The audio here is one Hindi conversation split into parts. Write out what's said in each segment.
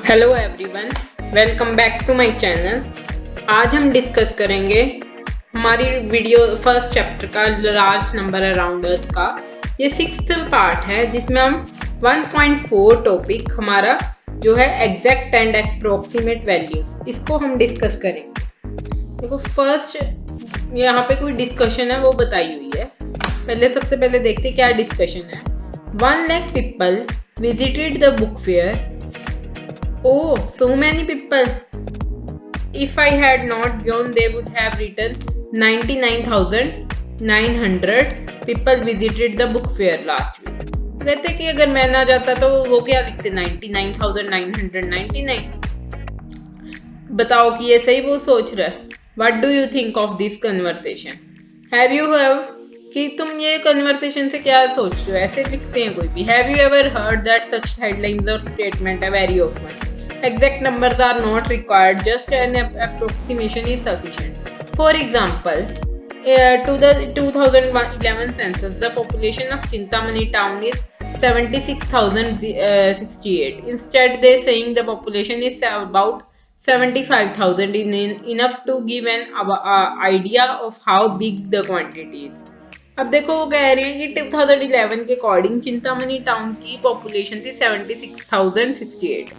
Hello everyone, welcome back to my channel. आज हम डिस्कस करेंगे हमारी वीडियो फर्स्ट चैप्टर का लार्ज नंबर अराउंडर्स का। ये 6th पार्ट है जिसमें हम 1.4 टॉपिक हमारा जो है एग्जैक्ट एंड अप्रोक्सीमेट वैल्यूज, इसको हम डिस्कस करेंगे। देखो फर्स्ट यहाँ पे कोई डिस्कशन है वो बताई हुई है। सबसे पहले देखते क्या डिस्कशन है। 1 lakh people visited the book fair. Oh, so many people. If I had not gone, they would have written 99,900 people visited the book fair last week. कहते कि अगर मैं ना जाता तो वो क्या लिखते 99,999। बताओ कि ये सही वो सोच रहा है। What do you think of this conversation? Have you कि तुम ये कन्वर्सेशन से क्या सोच रहे हो? ऐसे लिखते हैं कोई भी। Have you ever heard that such headlines or statement are very often? Exact numbers are not required, just an approximation is sufficient. For example, to the 2011 census, the population of Chintamani town is 76,068. Instead, they saying the population is about 75,000, enough to give an idea of how big the quantity is. अब देखो वो कह रहे हैं कि 2011 के अकॉर्डिंग चिंतामणि टाउन की पॉपुलेशन थी 76,068।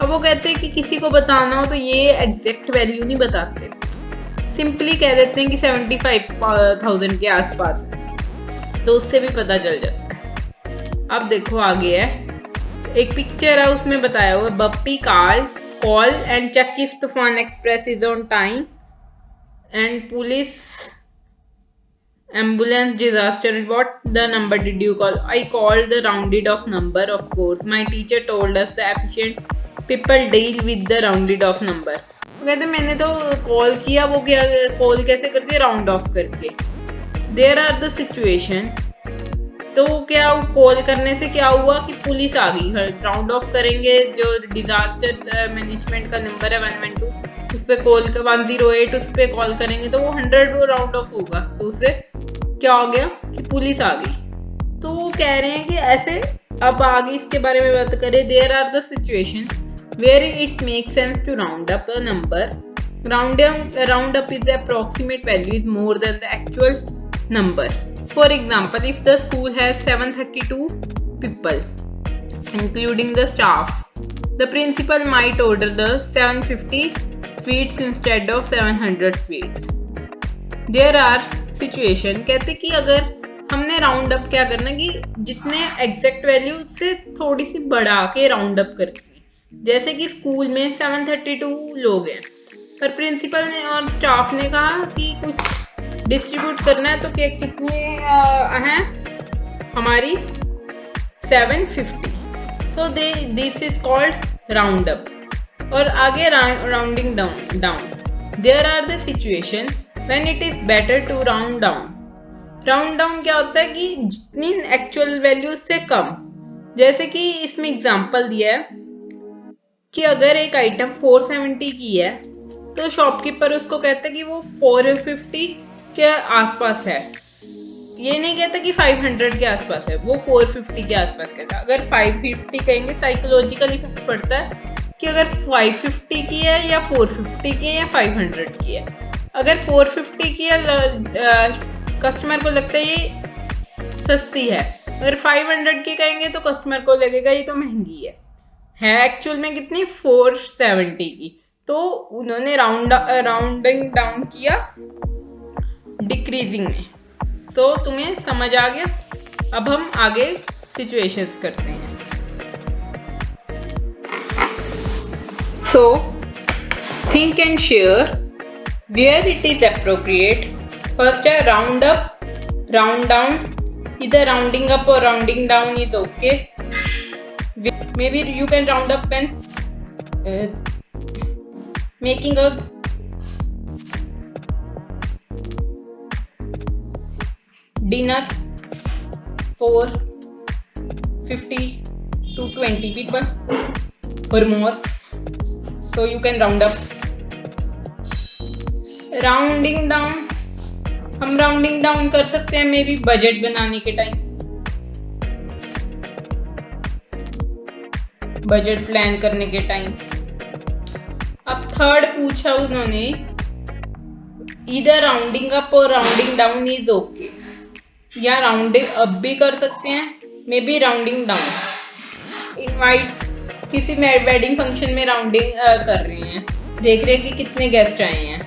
अब वो कहते हैं कि किसी को बताना हो तो ये एग्जैक्ट वैल्यू नहीं बताते, सिंपली कह देते हैं कि 75,000 के आसपास है, तो उससे भी पता चल जाता है। अब देखो आगे है, एक पिक्चर है उसमें बताया हुआ Bappi call and check if Toofan Express is on time and police ambulance disaster. What the number did you call? I called the rounded off number, of course. My teacher told us the efficient people deal with the rounded off number. कहते मैंने तो कॉल किया, वो क्या कॉल कैसे करती है? राउंड ऑफ करके। There are the situation. तो क्या कॉल करने से क्या हुआ कि पुलिस आ गई। राउंड ऑफ करेंगे, जो डिजास्टर मैनेजमेंट का नंबर है 112, उस पे कॉल 108 उस पे कॉल करेंगे तो वो 100 राउंड ऑफ होगा, तो उससे क्या हो गया कि पुलिस आ गई। तो वो कह रहे हैं कि ऐसे। अब आगे इसके बारे में बात करें। There are the situation where it make sense to round up a number. Round up is approximate value is more than the actual number. For example, if the school have 732 people including the staff, the principal might order the 750 sweets instead of 700 sweets. There are situation, कहते कि अगर हमने राउंड अप क्या करना कि जितने एग्जैक्ट वैल्यू से थोड़ी सी बढ़ा के राउंड अप करनी। जैसे कि स्कूल में 732 लोग हैं, पर प्रिंसिपल ने और स्टाफ ने कहा कि कुछ डिस्ट्रीब्यूट करना है, तो कितने हैं हमारी 750। So this is called round up. और आगे rounding down. There are the situation when it is better to round down. Round down क्या होता है कि जितनी एक्चुअल वैल्यू से कम। जैसे कि इसमें एग्जांपल दिया है कि अगर एक आइटम 470 की है तो शॉपकीपर उसको कहता है कि वो 450 के आसपास है। ये नहीं कहता कि 500 के आसपास है, वो 450 के आसपास कहता है। अगर 550 कहेंगे साइकोलॉजिकल इफेक्ट पड़ता है कि अगर 550 की है या 450 की है या 500 की है। अगर 450 की है कस्टमर को लगता है ये सस्ती है, अगर 500 की कहेंगे तो कस्टमर को लगेगा ये तो महंगी है एक्चुअल में कितनी 470 की। तो उन्होंने राउंडिंग डाउन किया डिक्रीजिंग में। तो तुम्हें समझ आ गया। अब हम आगे सिचुएशंस करते हैं। So, think and share where it is appropriate. First है round up, round down. Either rounding up or rounding down is okay. Maybe you can round up when making a dinner for 50 to 20 people or more. So you can round up. Rounding down, हम राउंडिंग डाउन कर सकते हैं मे बी बजट बनाने के टाइम, बजट प्लान करने के टाइम। थर्ड पूछा उन्होंने, इधर राउंडिंग अप और राउंडिंग डाउन इज ओके, या राउंडिंग अप भी कर सकते हैं, may be rounding down. Invites, किसी वेडिंग फंक्शन में राउंडिंग कर रहे हैं, देख रहे हैं कि कितने गेस्ट आए हैं।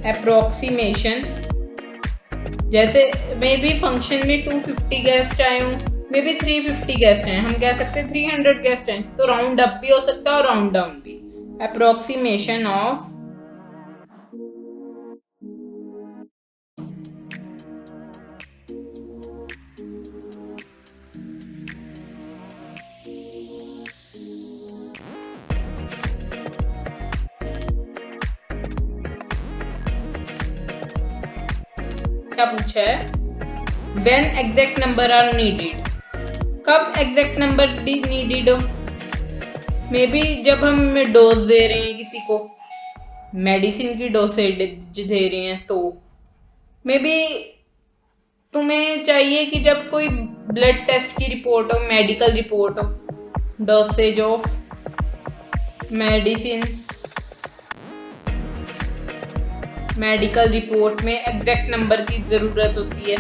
अप्रोक्सीमेशन, जैसे मे बी फंक्शन में 250 गेस्ट आए हों, मे बी 350 गेस्ट आए, हम कह सकते हैं 300 गेस्ट आए, तो राउंड अप भी हो सकता है और राउंड डाउन भी। अप्रोक्सीमेशन ऑफ क्या पूछा है, when exact number are needed, कब एग्जैक्ट नंबर नीडेड हो, मे बी जब हम डोज दे रहे हैं किसी को, मेडिसिन की डोसेज दे रहे हैं, तो मे बी तुम्हें चाहिए कि जब कोई ब्लड टेस्ट की रिपोर्ट हो, मेडिकल रिपोर्ट हो, dosage of medicine, medical report में एग्जैक्ट नंबर की जरूरत होती है।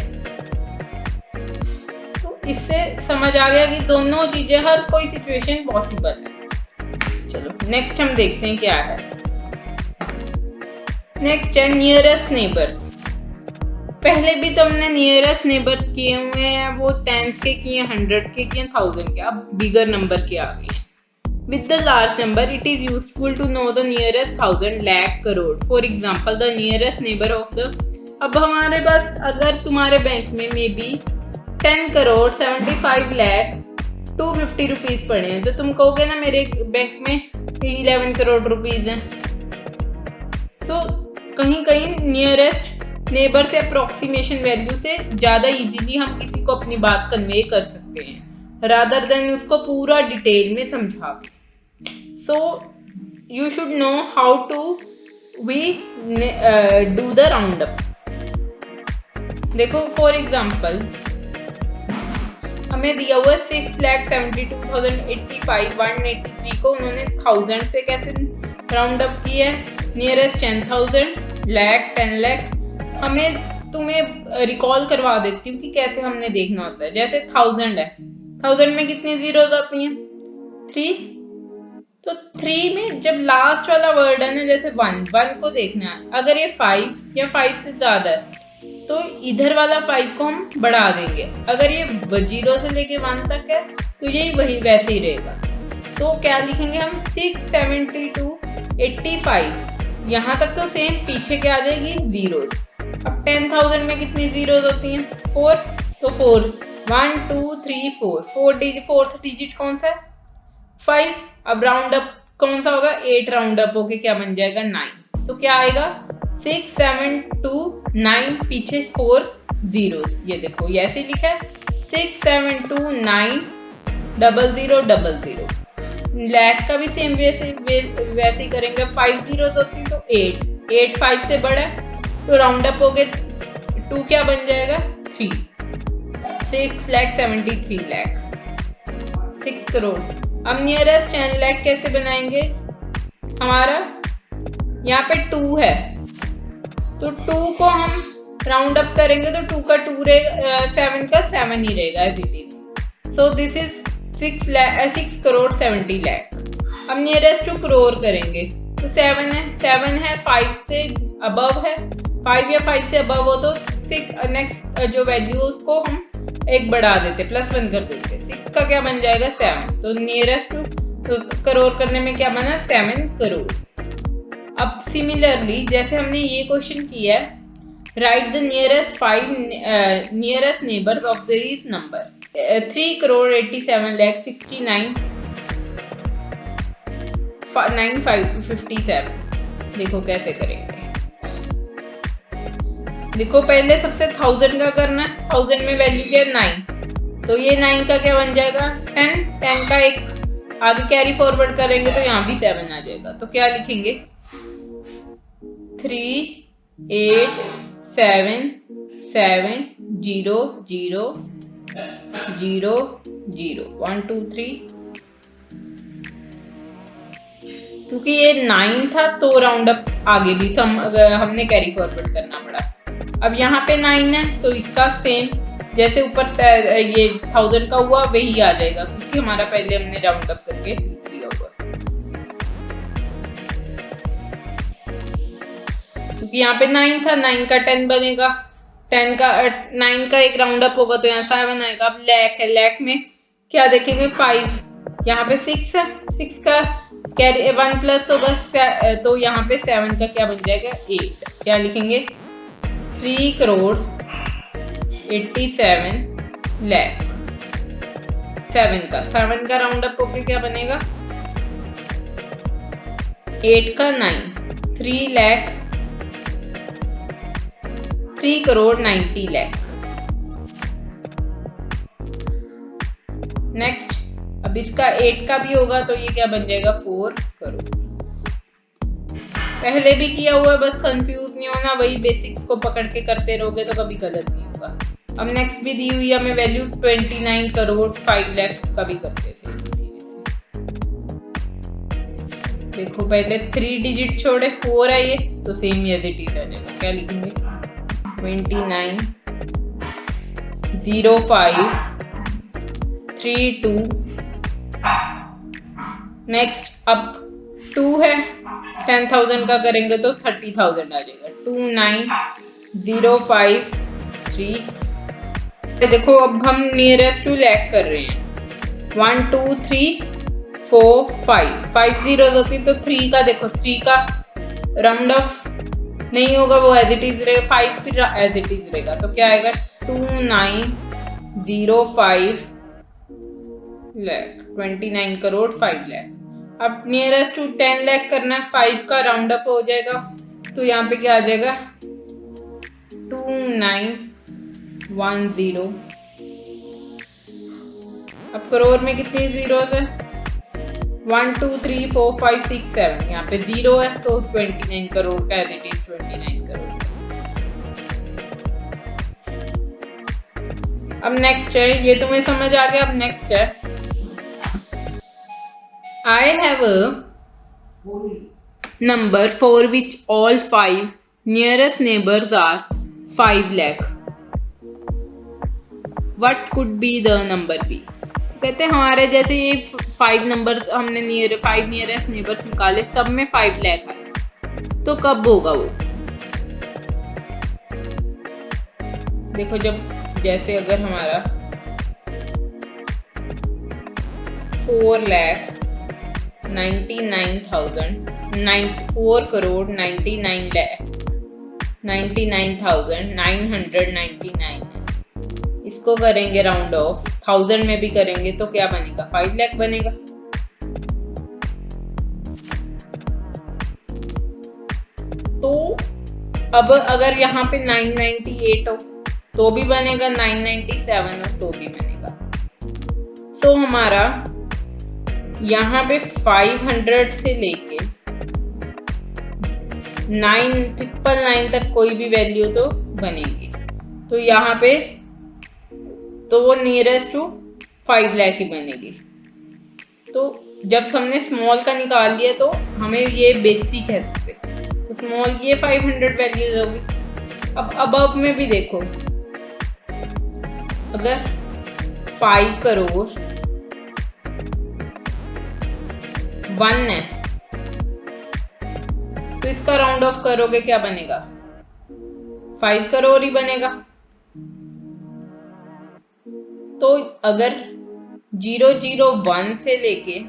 तो इससे समझ आ गया कि दोनों चीजें, हर कोई सिचुएशन पॉसिबल है। चलो नेक्स्ट हम देखते हैं क्या है। नेक्स्ट है नियरेस्ट नेबर्स। पहले भी तो हमने नियरेस्ट नेबर्स किए हुए हैं, वो टेंस के किए, 100 के किए, 1000 के, अब बिगर नंबर के आ गए हैं। With the large number, it is useful to know the nearest 1000, lakh, crore. For example, the nearest neighbor of the, अब हमारे पास अगर तुम्हारे बैंक में may be 10 crore 75 lakh 250 rupees पड़े हैं, तो तुम कहोगे ना मेरे बैंक में 11 करोड़ रुपीज हैं। सो कहीं कहीं नियरेस्ट नेबर से अप्रोक्सीमेशन वैल्यू से ज्यादा इजीली हम किसी को अपनी बात कन्वे कर सकते हैं, रादर देन उसको पूरा डिटेल में समझा के। So you should know how to we do the roundup. देखो फॉर एग्जाम्पल हमें दिया हुआ 6,72,085 183 को उन्होंने 1000 से कैसे राउंड अप किया है, नियरेस्ट 10,000, लाख, 10 लाख। हमें तुम्हें रिकॉल करवा देती हूँ कि कैसे हमने देखना होता है। जैसे 1000 है, 1000 में कितनी जीरोस आती हैं, 3, तो 3 में जब लास्ट वाला वर्ड है ना, जैसे 1 को देखना है, अगर ये 5 या 5 से ज्यादा है तो इधर वाला 5 को हम बढ़ा देंगे, अगर ये 0 से लेके 1 तक है तो यही वही वैसे ही रहेगा। तो क्या लिखेंगे हम, 672 85, यहाँ तक तो सेम, पीछे क्या आ जाएगी, जीरोस। अब 10,000 में कितनी जीरोस होती हैं, 4, तो 4 1 2 3 4, फोर्थ डिजिट कौन सा है, 5। अब राउंड अप कौन सा होगा, 8 राउंड अप होके क्या बन जाएगा, 9। तो क्या आएगा, 6 7 2 9, पीछे 4 जीरोस, ये देखो ये ऐसे लिखा है 6 7 2 9 00 00। लैख का भी सेम वैसे ही करेंगे, 5 जीरोस होती तो 8 5 से बड़ा है, तो राउंड अप हो गए 2, क्या बन जाएगा, 3, 6,73 लाख, 6 करोड़। अब नियरेस्ट 10 लाख कैसे बनाएंगे, हमारा यहाँ पे 2 है, तो 2 को हम राउंड अप करेंगे तो 2 का 2 रहेगा, 7 का 7 ही रहेगा as it is. So this is 6 crore 70 lakh. अब नियरेस्ट टू करोड़ करेंगे तो 7 है 5 से अबव है, 5 या 5 से अबव हो तो 6 नेक्स्ट जो वैल्यू उसको हम एक बढ़ा देते, +1 कर देते, 6 का क्या बन जाएगा, 7। तो नियरेस्ट टू करोड़ करने में क्या बना, 7 करोड़। अब सिमिलरली जैसे हमने ये क्वेश्चन किया है, right the nearest 5 nearest neighbours of this number, 3 crore 87 lakh 69 9557। देखो कैसे करेंगे, देखो पहले सबसे 1000 का करना है, 1000 में वैल्यू क्या है, 9, तो ये 9 का क्या बन जाएगा, 10 का एक आगे कैरी फॉरवर्ड करेंगे तो यहाँ भी 7 आ जाएगा। तो क्या लिखेंगे, 3 8 7 7 0 0 0 0 1 2 3 क्योंकि ये 9 था तो राउंड अप आगे भी हमने कैरी फॉरवर्ड करना पड़ा। अब यहाँ पे 9 है तो इसका सेम जैसे ऊपर ये 1000 का हुआ वही आ जाएगा, क्योंकि हमारा पहले हमने राउंड अप करके लिख लिया हुआ। क्योंकि यहाँ पे 9 था, 9 का 10 बनेगा, 10 का 9 का एक राउंड अप होगा तो यहाँ 7 आएगा। अब लैख है, लैख में क्या देखेंगे 5, यहाँ पे 6 है, 6 का कैरी 1 प्लस होगा तो यहाँ पे 7 का क्या बन जाएगा 8। क्या लिखेंगे 3 करोड़ 87 लाख। 7 का राउंड अप होके क्या बनेगा 8 का 9, 3 करोड़ 90 लाख। नेक्स्ट अब इसका 8 का भी होगा तो ये क्या बन जाएगा 4 करोड़। पहले भी किया हुआ है, बस कंफ्यूज नहीं होना, वही बेसिक्स को पकड़ के करते रहोगे तो कभी गलत नहीं होगा। अब नेक्स्ट भी दी हुई है हमें वैल्यू 29 करोड़ 5 लाख का भी करते हैं। देखो पहले 3 डिजिट छोड़े 4 है ये तो सेम एज इट इज आ जाएगा। क्या लिखेंगे 29 05 32। नेक्स्ट अब 2 है, 10,000 का करेंगे तो 30,000 आ जाएगा। 29053। देखो अब हम नियरेस्ट टू लैख कर रहे हैं। 1 2 3 4 5 जीरोस होती तो 3 का देखो 3 का राउंड ऑफ नहीं होगा, वो एज इट इज रहेगा। 5 फिर एज इट इज रहेगा तो क्या आएगा 2905 लाख, 29 करोड़ 5 लाख। अब नियरेस्ट टू 10 लाख करना है, 5 का राउंड अप हो जाएगा तो यहाँ पे क्या आ जाएगा 2910। अब करोड़ में कितनी जीरोस है 1 2 3 4 5 6 7, यहाँ पे 0 है तो 29 करोड़ का एज इट इज 29 करोड़। अब नेक्स्ट है, ये तुम्हें समझ आ गया। अब नेक्स्ट है I have a number for which all 5 nearest neighbors are 5 lakh. What could be the number be? कहते हैं हमारे जैसे ये 5 नंबर हमने 5 नियरेस्ट नेबर्स निकाले, सब में 5 लाख आए तो कब होगा वो। देखो जब जैसे अगर हमारा 4 करोड़ 99,999,999 इसको करेंगे राउंड ऑफ 1000 में भी करेंगे तो क्या बनेगा 5 लाख बनेगा। तो अब अगर यहाँ पे 998 हो तो भी बनेगा, 997 हो तो भी बनेगा। सो हमारा यहाँ पे 500 से लेके 999 तक कोई भी वैल्यू तो बनेगी। तो यहाँ पे तो वो नियरेस्ट टू 5 लाख ही बनेगी। तो जब हमने स्मॉल का निकाल लिया तो हमें ये बेसिक है, तो स्मॉल ये 500 वैल्यूज होगी। अब अब में भी देखो अगर 5 करोड़ 1 है तो इसका राउंड ऑफ करोगे क्या बनेगा 5 करोड़ ही बनेगा। तो अगर 001 से लेके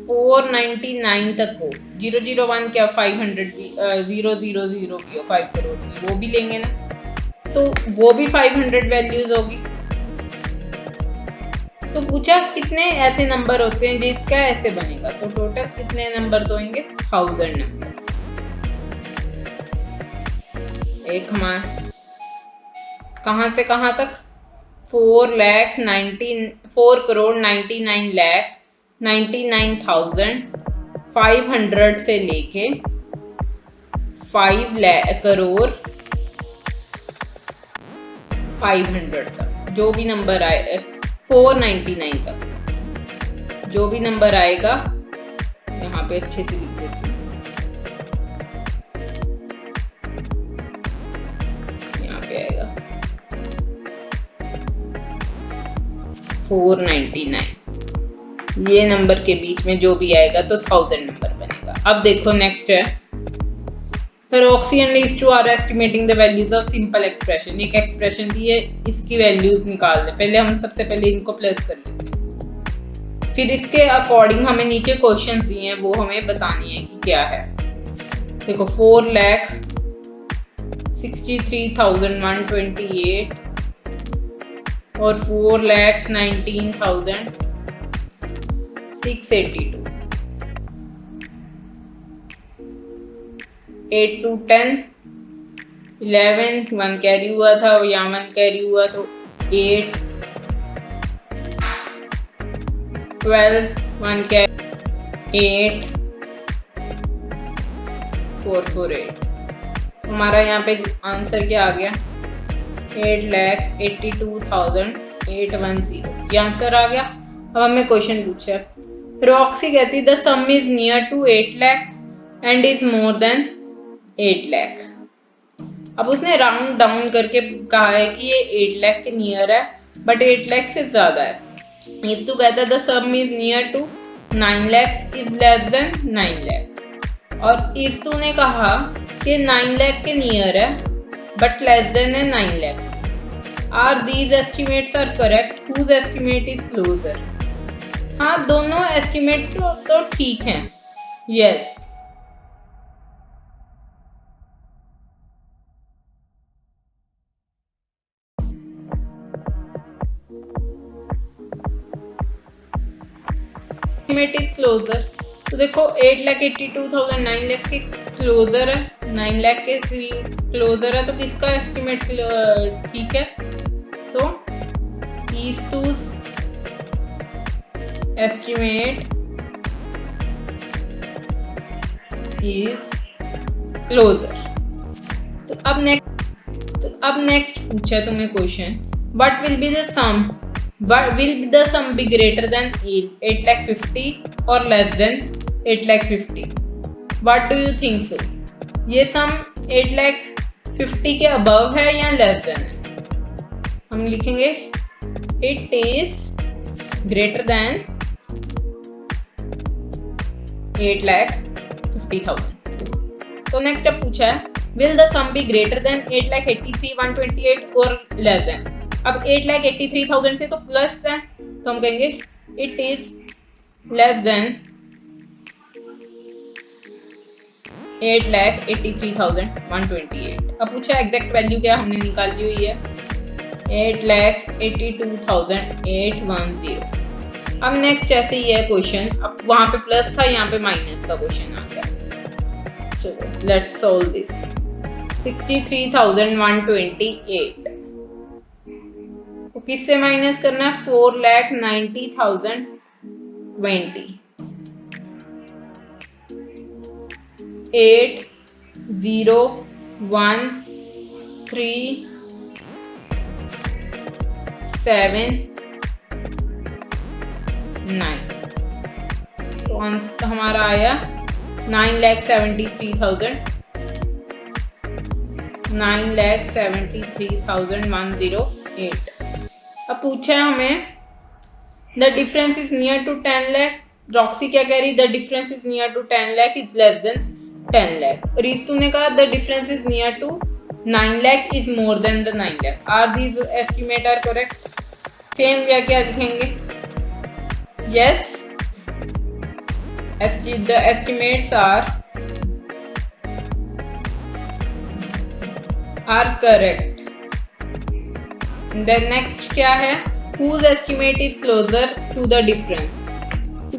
499 तक हो, 001 क्या 500 भी 000 भी हो 5 करोड़ भी, वो भी लेंगे ना तो वो भी 500 वैल्यूज होगी। तो पूछा कितने ऐसे नंबर होते हैं जिसका ऐसे बनेगा, तो टोटल कितने नंबर होंगे 1000 नंबर्स। एक हमारा कहां से कहां तक 4 करोड़ 99 लाख 99,500 से लेके 5 करोड़ 500 तक जो भी नंबर आए 499 तक जो भी नंबर आएगा यहाँ पे अच्छे से लिख देती हूँ, यहाँ पे आएगा 499। ये नंबर के बीच में जो भी आएगा तो 1000 नंबर बनेगा। अब देखो नेक्स्ट है, Roxy and these two are estimating the values of simple expression। एक एक्सप्रेशन दी है, इसकी वैल्यूज निकाल दे। पहले हम सबसे पहले इनको प्लस कर लेते हैं, फिर इसके अकॉर्डिंग हमें नीचे क्वेश्चंस दिए हैं वो हमें बतानी है कि क्या है। देखो 4,63,128 और 4,19,682। 8 to 10, 11, 1 कैरी हुआ था, यहाँ 1 कैरी हुआ तो 8, 12, 1 कैरी 8, 448। हमारा यहाँ पे आंसर क्या आ गया, 8,82,810। ये आंसर आ गया। अब हमें क्वेश्चन पूछा है, रॉक्सी कहती the sum is near to 8 lakh and is more than 8 lakh. अब उसने राउंड डाउन करके कहा है कि ये 8 लाख के नियर है बट 8 लाख से ज्यादा है। इस तो कहता है the sum is near to 9 lakh is less than 9 lakh, और इस तो ने कहा कि 9 लाख के नियर है बट लेस देन है 9 lakh. Are these estimates are correct, whose estimate is closer. हाँ, दोनों एस्टिमेट तो ठीक हैं। Yes, estimate is closer. तो देखो 8,82,000 9 लाख के क्लोजर है, 9 लाख के क्लोजर है, तो किसका एस्टिमेट ठीक है, तो these two's estimate is closer। तो अब नेक्स्ट पूछा है तुम्हें question, what will be the sum? Will the sum be greater than 8,50,000 or less than 8,50,000? What do you think so? ये sum 8,50,000 के above है या less than है? हम लिखेंगे it is greater than 8,50,000। तो नेक्स्ट अब पूछा है, will the sum be greater than 8,83,128 or less than? अब 8,83,000 से तो प्लस है, तो हम कहेंगे इट इज लेस देन 8,83,128। अब पूछा एग्जैक्ट वैल्यू क्या, हमने निकाल ली हुई है 8,82,810। अब नेक्स्ट ऐसे ही है क्वेश्चन, अब वहां पे प्लस था, यहाँ पे माइनस का क्वेश्चन आ गया। चलो लेट्स सॉल्व दिस। 63,128 तो किससे माइनस करना है, 4,90,020। 8, 0, 1, 3, 7, 9। तो आंसर हमारा आया 9,73,000 9,73,108। अब पूछा है हमें the difference is near to 10 lakh. Roxy क्या कह रही, the difference is near to 10 lakh is less then 10 lakh. Ristu ने कहा the difference is near to 9 lakh is more than the 9 lakh. Are these estimate are correct? Same या क्या लिखेंगे, yes the estimates are correct. Then next क्या है, whose estimate is closer to the difference?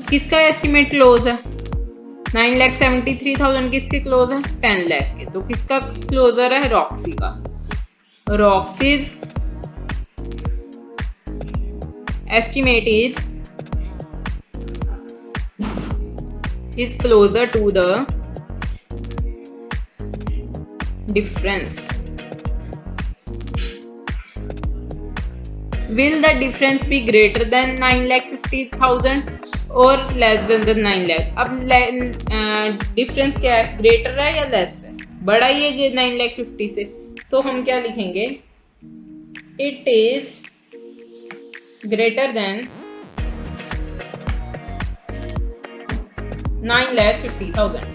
किसका एस्टिमेट क्लोज है, 9,73,000 किसके क्लोज है, 10 लाख के। तो किसका क्लोजर है, रॉक्सी का। रॉक्सीज estimate is closer to the difference। Will the difference be greater than 9,50,000? 50,000 और लेस देन 9 लाख। अब डिफरेंस क्या है, ग्रेटर है या लेस है? बड़ा ही है 9,50,000 से, तो हम क्या लिखेंगे, इट इज ग्रेटर देन 9,50,000।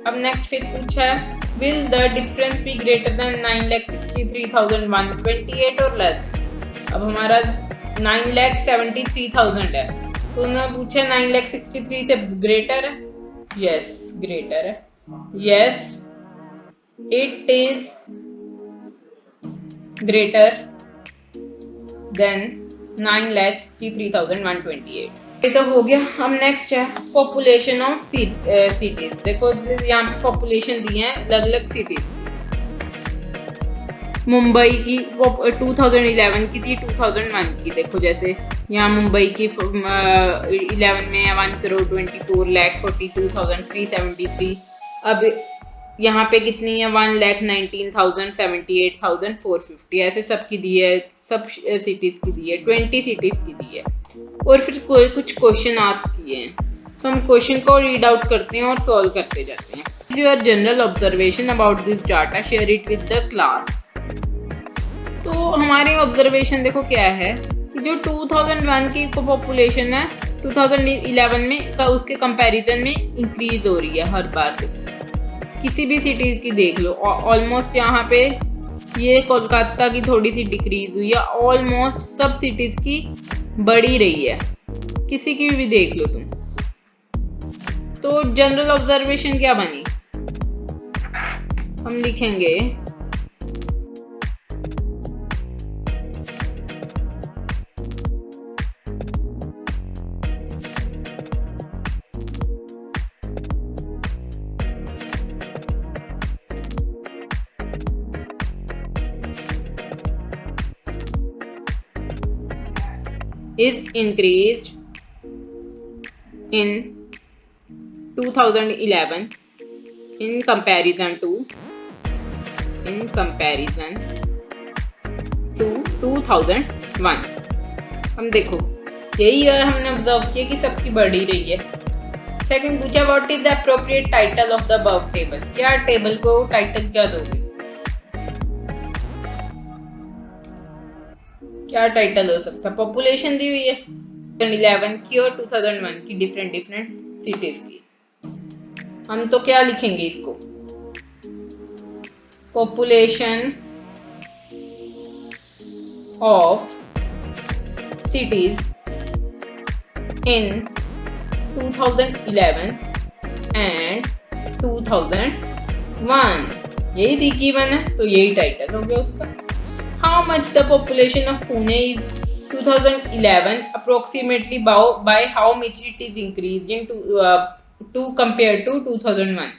अब नेक्स्ट फिर पूछा है, will the difference be greater than 9,63,128 और लेस? अब हमारा 9,73,000 है, तो उन्होंने पूछा 9,63 से ग्रेटर है? यस, ग्रेटर है। Yes, it is greater than 9,63,128। ये तो हो गया। अब नेक्स्ट है पॉपुलेशन ऑफ सिटीज। देखो यहाँ पे पॉपुलेशन दी है अलग अलग सिटीज। मुंबई की 2011 की थी, 2001 की। देखो जैसे यहाँ मुंबई की 11 में 1,24,42,373। अब यहाँ पे कितनी है, 1,19,078,450। ऐसे सबकी दी है, सब सिटीज की दी है, 20 सिटीज की दी है। और फिर कुछ क्वेश्चन आस्क किए हैं, सो हम क्वेश्चन को रीड आउट करते हैं और सॉल्व करते जाते हैं। Your general observation about this data, share it with the class. तो हमारी ऑब्जर्वेशन देखो क्या है कि जो 2001 की पॉपुलेशन है 2011 में का उसके कंपैरिजन में इंक्रीज हो रही है हर बार। किसी भी सिटी की देख लो, ऑलमोस्ट यहाँ पे ये कोलकाता की थोड़ी सी डिक्रीज हुई है, ऑलमोस्ट सब सिटीज की बढ़ी रही है, किसी की भी देख लो तुम। तो जनरल ऑब्जर्वेशन क्या बनी, हम लिखेंगे is increased in 2011 in comparison to 2001। हम देखो यही है, हमने ऑब्जर्व किया कि सबकी बढ़ ही रही है। सेकंड पूछा, what is the appropriate title of the above table. क्या टेबल को टाइटल क्या दोगे, क्या टाइटल हो सकता है? पॉपुलेशन दी हुई है 2011 की और 2001 की, डिफरेंट सिटीज की। हम तो क्या लिखेंगे इसको, population of cities in 2011 and 2001। यही थी की वन है, तो यही टाइटल हो गया उसका। How much the population of Pune is 2011 approximately by how much it is increased in to compared to 2001।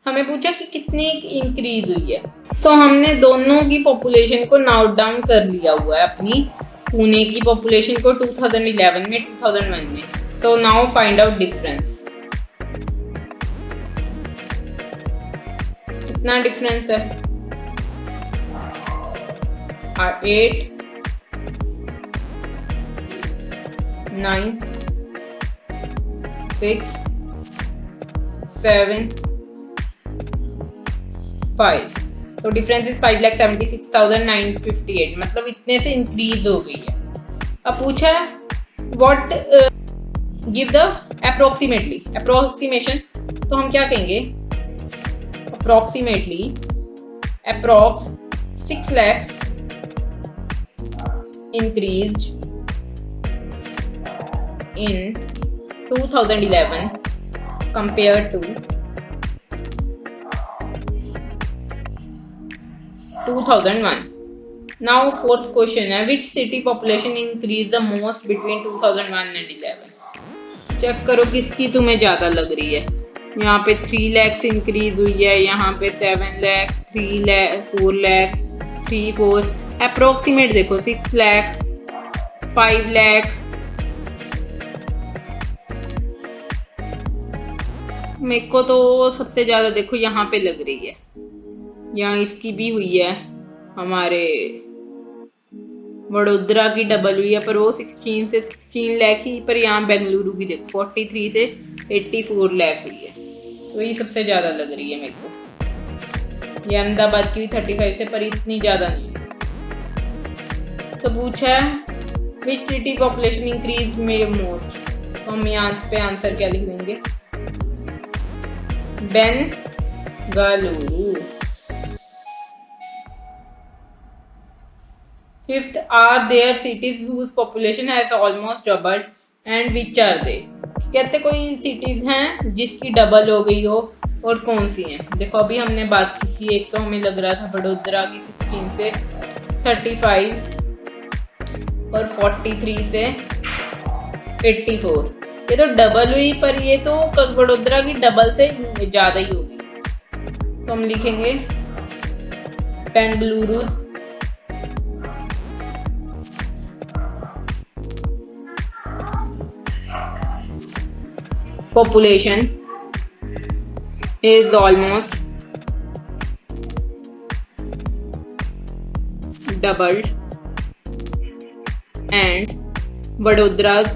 हमें पूछा कि कितनी इंक्रीज हुई है। सो हमने दोनों की पॉपुलेशन को नोट डाउन कर लिया हुआ है, अपनी पुणे की पॉपुलेशन को 2011 में 2001 में। So now find out difference, कितना डिफरेंस है, 8, 9, 6, 7, 5। तो डिफरेंस इज 5,76,958, मतलब इतने से इंक्रीज हो गई है। अब पूछा है व्हाट गिव द अप्रोक्सीमेशन, तो हम क्या कहेंगे, approximately approx 6 lakh increased in 2011 compared to 2001। Now fourth question है, which city population increased the most between 2001 and 11। Check करो किसकी तुम्हें ज्यादा लग रही है। यहाँ पे 3 lakhs इंक्रीज हुई है, यहाँ पे 7 लाख, 3 लाख, 4 लाख, 3, 4। अप्रोक्सीमेट देखो 6 लाख, 5 लाख। मेरे को तो सबसे ज्यादा देखो यहाँ पे लग रही है, यहाँ इसकी भी हुई है हमारे वडोदरा की डबल हुई है पर वो 16 से 16 लाख ही, पर यहाँ बेंगलुरु की देखो 43 से 84 लाख हुई है, तो ये सबसे ज़्यादा लग रही है मेरे को। ये अहमदाबाद की भी 35 से, पर इतनी ज़्यादा नहीं है। तो पूछा है विच सिटी पॉपुलेशन इंक्रीज में मोस्ट, तो हम यहाँ पे आंसर क्या लिख देंगे, Bengaluru. Fifth, are there cities whose population has almost doubled and which are they? कहते कोई सिटीज हैं जिसकी डबल हो गई हो और कौन सी हैं। देखो अभी हमने बात की थी, एक तो हमें लग रहा था वडोदरा की 16 से 35 और 43 से 84, ये तो डबल हुई, पर ये तो वडोदरा की डबल से ज़्यादा ही होगी, तो हम लिखेंगे Bengaluru population is almost doubled and Vadodara's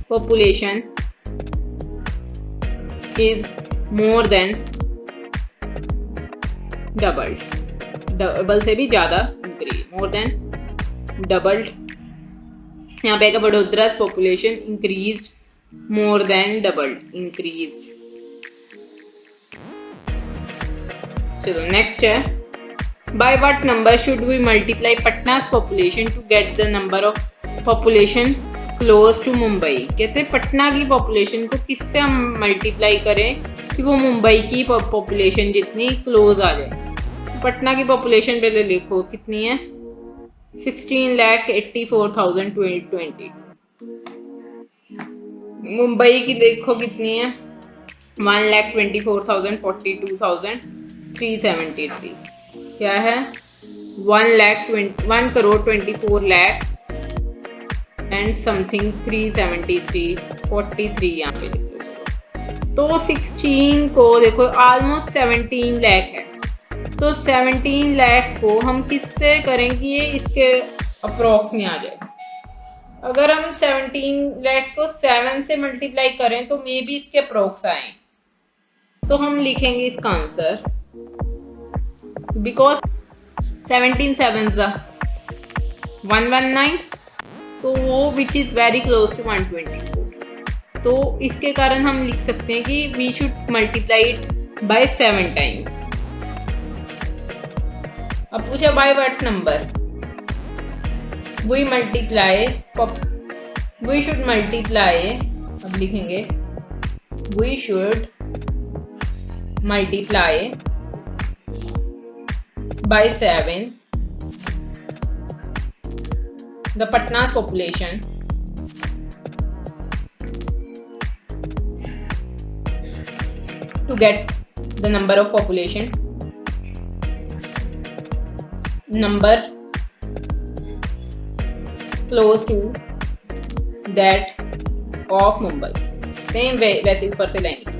population is more than doubled, double से भी ज़्यादा इंक्रीज, मोर देन डबल्ड। यहाँ पे Vadodara population increase more than doubled, increase. चलो नेक्स्ट है, by what number should we multiply Patna's population to get the number of population close to Mumbai. कहते हैं पटना की पॉपुलेशन को किससे हम मल्टीप्लाई करें कि वो मुंबई की पॉपुलेशन जितनी क्लोज आ जाए। पटना की पॉपुलेशन पहले लिखो कितनी है, 16,84,020। मुंबई की देखो कितनी है, 1,24,42,373। क्या है, 1,24 लाख एंड समथिंग 373 43 यहाँ पे लिख लो। चलो तो 16 को देखो ऑलमोस्ट 17 लाख है, तो 17 लाख को हम किससे करें कि ये इसके अप्रोक्स में आ जाए। अगर हम 17 लाख को 7 से मल्टीप्लाई करें तो मे बी इसके अप्रोक्स आए, तो हम लिखेंगे इसका आंसर, बिकॉज 17 7s 119, तो वो which is very close to 124, तो इसके कारण हम लिख सकते हैं कि we should multiply it by 7 times. अब पूछा by what number we should multiply, अब लिखेंगे we should multiply by 7 the Patna's population to get the number of population number close to that of Mumbai। Same वैसे ऊपर से लाएंगे।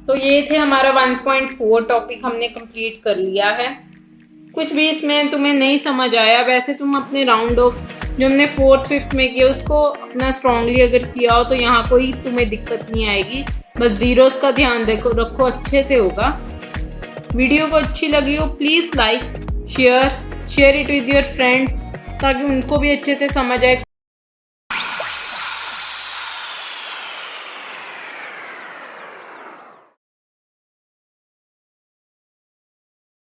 तो ये थे हमारा 1.4 टॉपिक हमने कंप्लीट कर लिया है। कुछ भी इसमें तुम्हें नहीं समझ आया, वैसे तुम अपने राउंड ऑफ जो हमने 4th 5th में किया उसको अपना स्ट्रांगली अगर किया हो तो यहाँ कोई तुम्हें दिक्कत नहीं आएगी। बस जीरोस का ध्यान रखो, अच्छे से होगा। वीडियो को अच्छी लगी हो please like share it with your friends, ताकि उनको भी अच्छे से समझ आए।